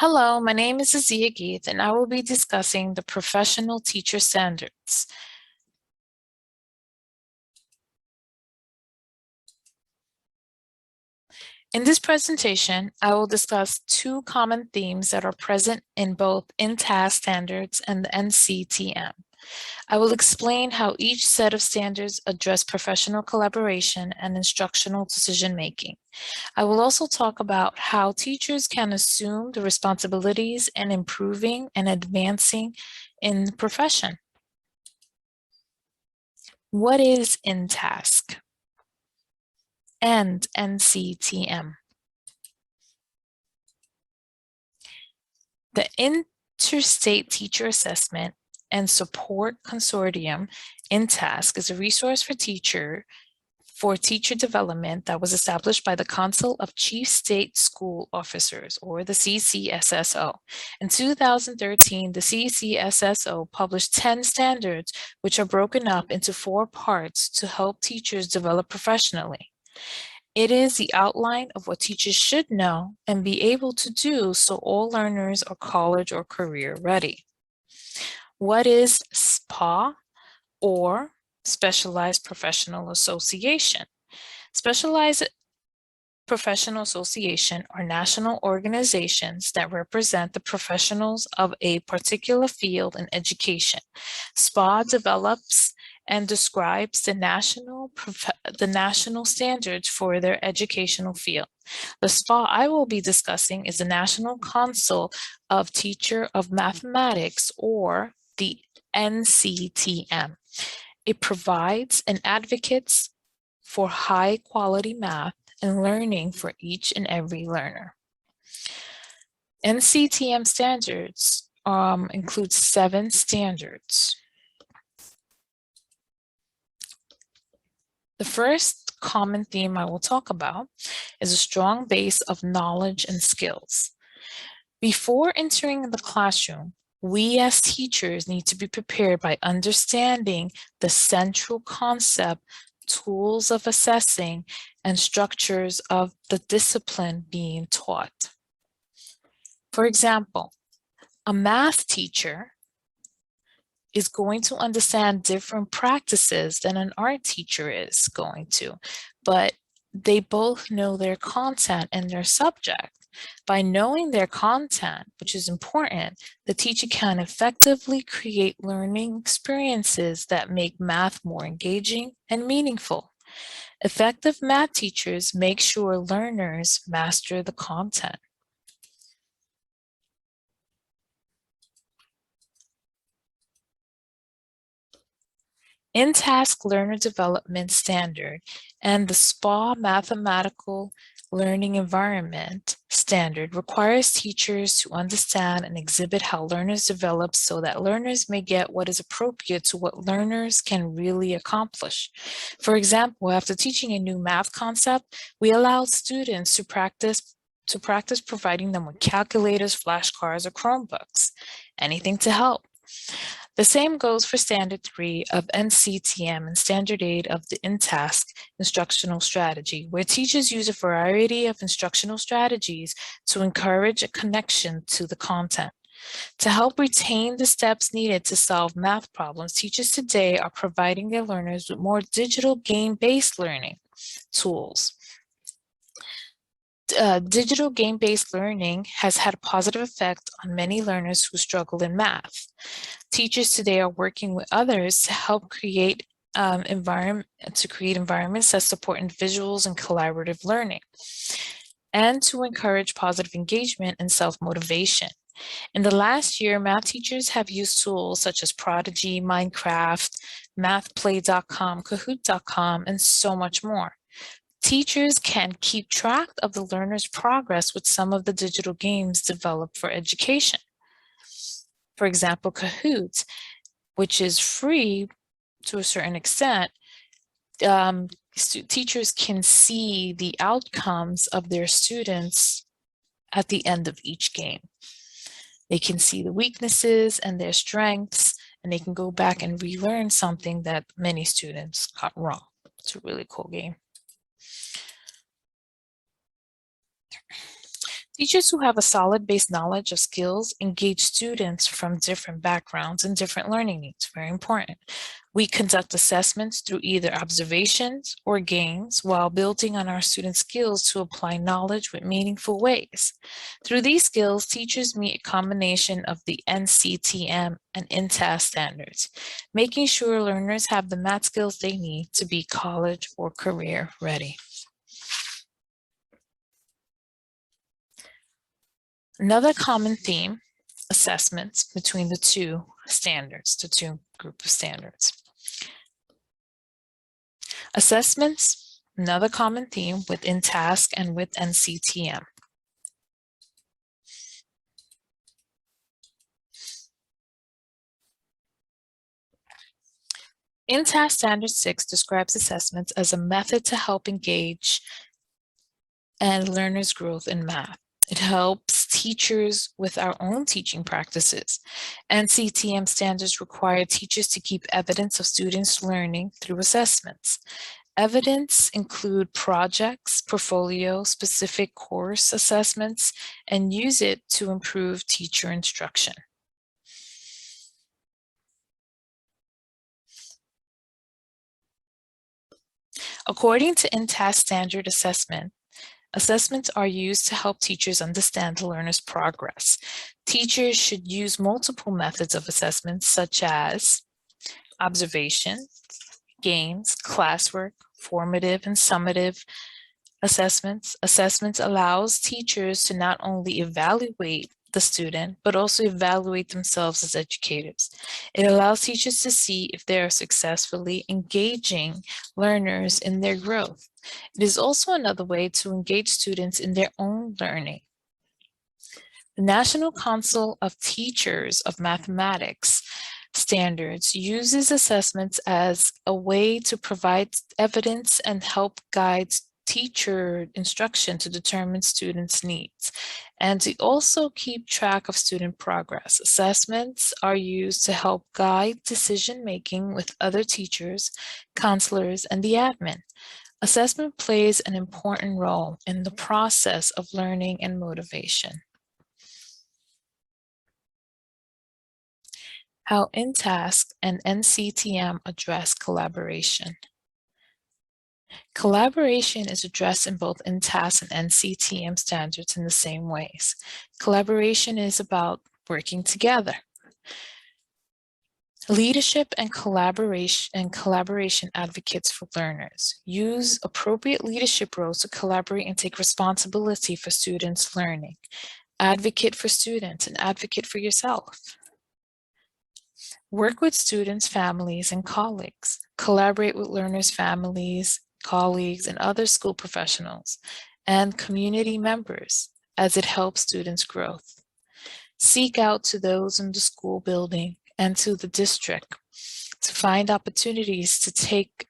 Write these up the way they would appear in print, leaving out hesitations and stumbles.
Hello, my name is Azia Geeth, and I will be discussing the professional teacher standards. In this presentation, I will discuss two common themes that are present in both INTASC standards and the NCTM. I will explain how each set of standards address professional collaboration and instructional decision-making. I will also talk about how teachers can assume the responsibilities in improving and advancing in the profession. What is INTASC and NCTM? The Interstate Teacher Assessment and Support Consortium, INTASC, is a resource for teacher development that was established by the Council of Chief State School Officers, or the CCSSO. In 2013, the CCSSO published 10 standards, which are broken up into 4 parts to help teachers develop professionally. It is the outline of what teachers should know and be able to do so all learners are college or career ready. What is SPA, or Specialized Professional Association? Specialized Professional Association are national organizations that represent the professionals of a particular field in education. SPA develops and describes the national standards for their educational field. The SPA I will be discussing is the National Council of Teacher of Mathematics, or the NCTM. It provides and advocates for high quality math and learning for each and every learner. NCTM standards include 7 standards. The first common theme I will talk about is a strong base of knowledge and skills. Before entering the classroom, we as teachers need to be prepared by understanding the central concept, tools of assessing, and structures of the discipline being taught. For example, a math teacher is going to understand different practices than an art teacher is going to, but they both know their content and their subject. By knowing their content, which is important, the teacher can effectively create learning experiences that make math more engaging and meaningful. Effective math teachers make sure learners master the content. INTASC Learner Development Standard and the SPA Mathematical Learning Environment Standard requires teachers to understand and exhibit how learners develop so that learners may get what is appropriate to what learners can really accomplish. For example, after teaching a new math concept, we allow students to practice providing them with calculators, flashcards, or Chromebooks, anything to help. The same goes for Standard 3 of NCTM and Standard 8 of the INTASC instructional strategy, where teachers use a variety of instructional strategies to encourage a connection to the content. To help retain the steps needed to solve math problems, teachers today are providing their learners with more digital game-based learning tools. Digital game-based learning has had a positive effect on many learners who struggle in math. Teachers today are working with others to help create environments that support individuals and collaborative learning, and to encourage positive engagement and self-motivation. In the last year, math teachers have used tools such as Prodigy, Minecraft, MathPlay.com, Kahoot.com, and so much more. Teachers can keep track of the learner's progress with some of the digital games developed for education. For example, Kahoot, which is free to a certain extent, teachers can see the outcomes of their students at the end of each game. They can see the weaknesses and their strengths, and they can go back and relearn something that many students got wrong. It's a really cool game. Teachers who have a solid base knowledge of skills engage students from different backgrounds and different learning needs. Very important. We conduct assessments through either observations or games while building on our students' skills to apply knowledge with meaningful ways. Through these skills, teachers meet a combination of the NCTM and INTAS standards, making sure learners have the math skills they need to be college or career ready. Another common theme, assessments between the two standards, the two group of standards. Assessments, another common theme within TASC and with NCTM. In TASC Standard 6 describes assessments as a method to help engage and learners' growth in math. It helps teachers with our own teaching practices. NCTM standards require teachers to keep evidence of students' learning through assessments. Evidence include projects, portfolio, specific course assessments, and use it to improve teacher instruction. According to INTAS standard assessment, assessments are used to help teachers understand the learner's progress. Teachers should use multiple methods of assessment, such as observation, games, classwork, formative and summative assessments. Assessments allows teachers to not only evaluate the student, but also evaluate themselves as educators. It allows teachers to see if they are successfully engaging learners in their growth. It is also another way to engage students in their own learning. The National Council of Teachers of Mathematics Standards uses assessments as a way to provide evidence and help guide teacher instruction to determine students' needs, and to also keep track of student progress. Assessments are used to help guide decision-making with other teachers, counselors, and the admin. Assessment plays an important role in the process of learning and motivation. How INTASC and NCTM address collaboration. Collaboration is addressed in both INTASC and NCTM standards in the same ways. Collaboration is about working together. Leadership and collaboration advocates for learners. Use appropriate leadership roles to collaborate and take responsibility for students' learning. Advocate for students and advocate for yourself. Work with students, families, and colleagues. Collaborate with learners' families, colleagues, and other school professionals and community members as it helps students' growth. Seek out to those in the school building and to the district to find opportunities to take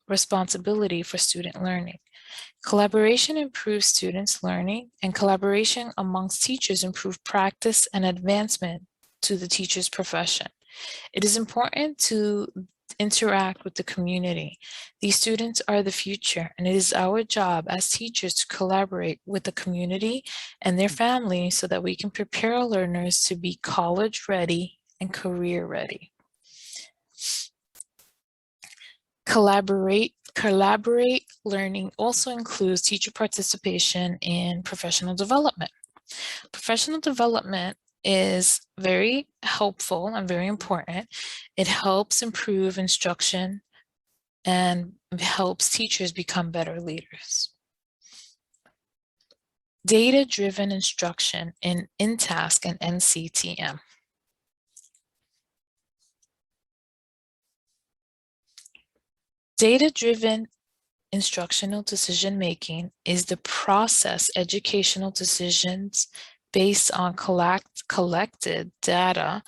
responsibility for student learning. Collaboration improves students' learning, and collaboration amongst teachers improves practice and advancement to the teacher's profession. It is important to interact with the community. These students are the future, and it is our job as teachers to collaborate with the community and their families so that we can prepare our learners to be college ready and career ready. Collaborate learning also includes teacher participation in professional development. Professional development is very helpful and very important. It helps improve instruction and helps teachers become better leaders. Data-driven instruction in INTASC and NCTM. Data-driven instructional decision-making is the process educational decisions based on collected data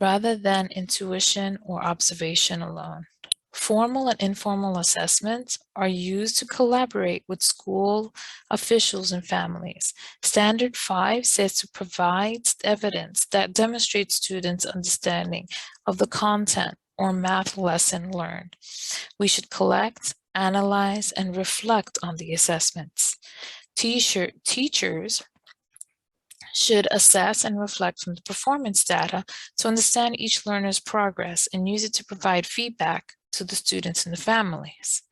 rather than intuition or observation alone. Formal and informal assessments are used to collaborate with school officials and families. Standard 5 says to provide evidence that demonstrates students' understanding of the content or math lesson learned. We should collect, analyze, and reflect on the assessments. Teachers should assess and reflect from the performance data to understand each learner's progress and use it to provide feedback to the students and the families.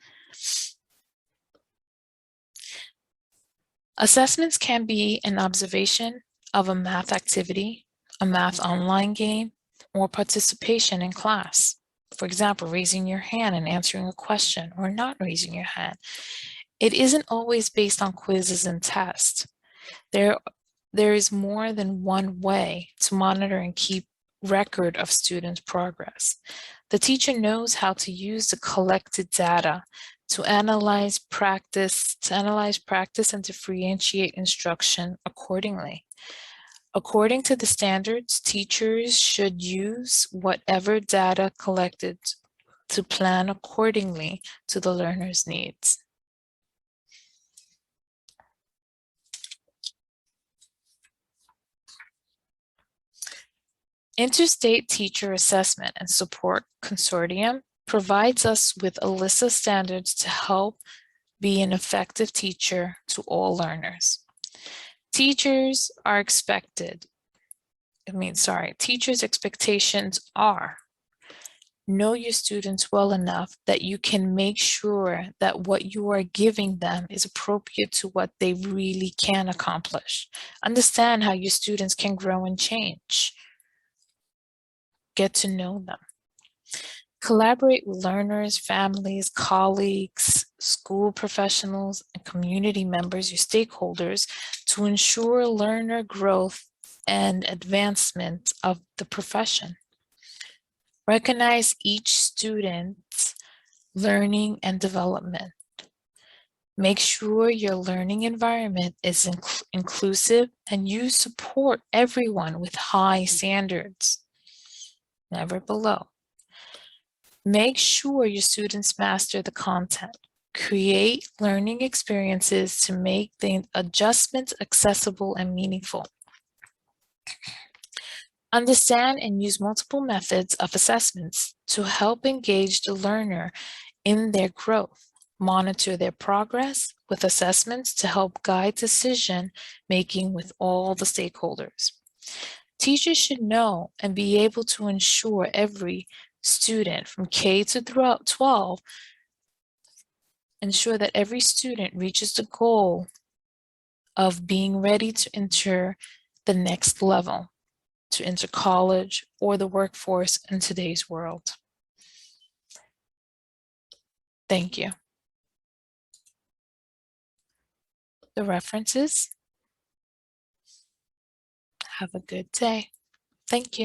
Assessments can be an observation of a math activity, a math online game, or participation in class. For example, raising your hand and answering a question or not raising your hand. It isn't always based on quizzes and tests. There is more than one way to monitor and keep record of students' progress. The teacher knows how to use the collected data to analyze practice and differentiate instruction accordingly. According to the standards, teachers should use whatever data collected to plan accordingly to the learner's needs. Interstate Teacher Assessment and Support Consortium provides us with a list of standards to help be an effective teacher to all learners. Teachers' expectations are: know your students well enough that you can make sure that what you are giving them is appropriate to what they really can accomplish. Understand how your students can grow and change. Get to know them. Collaborate with learners, families, colleagues, school professionals, and community members, your stakeholders, to ensure learner growth and advancement of the profession. Recognize each student's learning and development. Make sure your learning environment is inclusive and you support everyone with high standards, never below. Make sure your students master the content. Create learning experiences to make the adjustments accessible and meaningful. Understand and use multiple methods of assessments to help engage the learner in their growth. Monitor their progress with assessments to help guide decision making with all the stakeholders. Teachers should know and be able to ensure every student from K to 12, ensure that every student reaches the goal of being ready to enter the next level, to enter college or the workforce in today's world. Thank you. The references. Have a good day. Thank you.